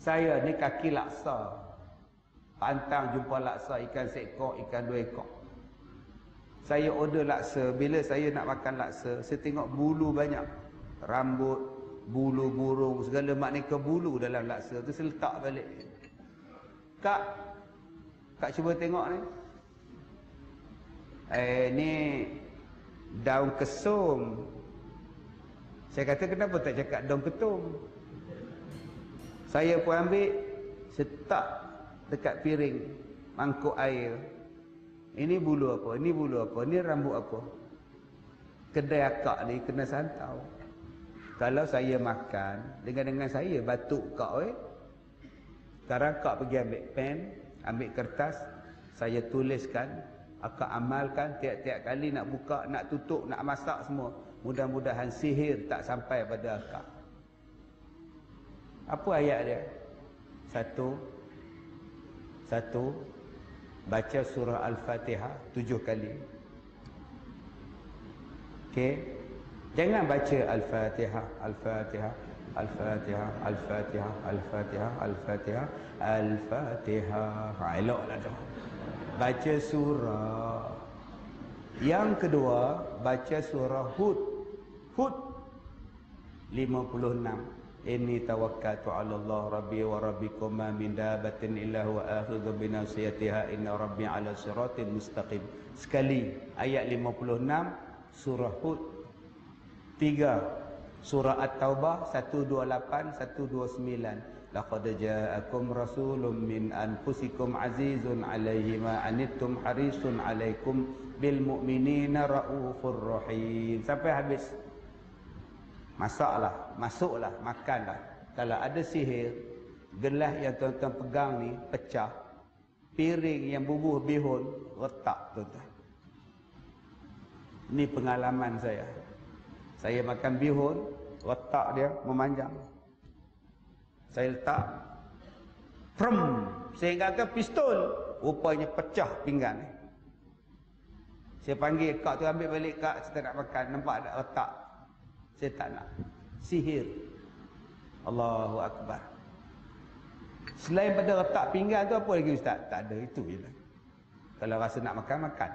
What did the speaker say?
Saya ni kaki laksa. Pantang jumpa laksa, ikan seekor, ikan 2 ekor. Saya order laksa. Bila saya nak makan laksa, saya tengok bulu banyak. Rambut, bulu burung, segala maknanya bulu dalam laksa tu saya letak balik. Kak cuba tengok ni. Ni daun kesum. Saya kata kenapa tak cakap daun ketum? Saya pun ambil, setak dekat piring, mangkuk air. Ini bulu apa? Ini bulu apa? Ini rambut apa? Kedai akak ni kena santau. Kalau saya makan, dengan saya batuk kak sekarang kak pergi ambil pen, ambil kertas, saya tuliskan, akak amalkan tiap-tiap kali nak buka, nak tutup, nak masak semua. Mudah-mudahan sihir tak sampai pada akak. Apa ayat dia? Satu, baca surah Al-Fatihah 7 kali. Okey. Jangan baca Al-Fatihah, Al-Fatihah, Al-Fatihah, Al-Fatihah, Al-Fatihah, Al-Fatihah, Al-Fatihah. Eloklah tu. Baca surah. Yang kedua, baca surah Hud. Hud 56. Inni tawakkaltu 'ala Allah rabbi wa rabbikum ma min dabatin illa huwa akhidhu bi nasiyatiha inna rabbi 'ala siratin mustaqim. Sekali ayat 56 surah Hud. 3 surah At-Taubah 128 129. Laqad ja'akum rasulun min anfusikum azizun 'alaihi ma anittum harisun 'alaikum bil mu'minina raufur rahim. Sampai habis. Masuklah, makanlah. Kalau ada sihir, gelas yang tuan-tuan pegang ni pecah, piring yang bubuh bihun retak tuan-tuan. Ini pengalaman saya. Saya makan bihun, retak dia memanjang. Saya letak, saya ingatkan pistol, rupanya pecah pinggan ni. Saya panggil kak tu, ambil balik kak, kita nak makan, nampak tak retak. Saya tak nak. Sihir. Allahu Akbar. Selain pada retak pinggan tu, apa lagi ustaz? Tak ada, itu je lah. Kalau rasa nak makan, makan.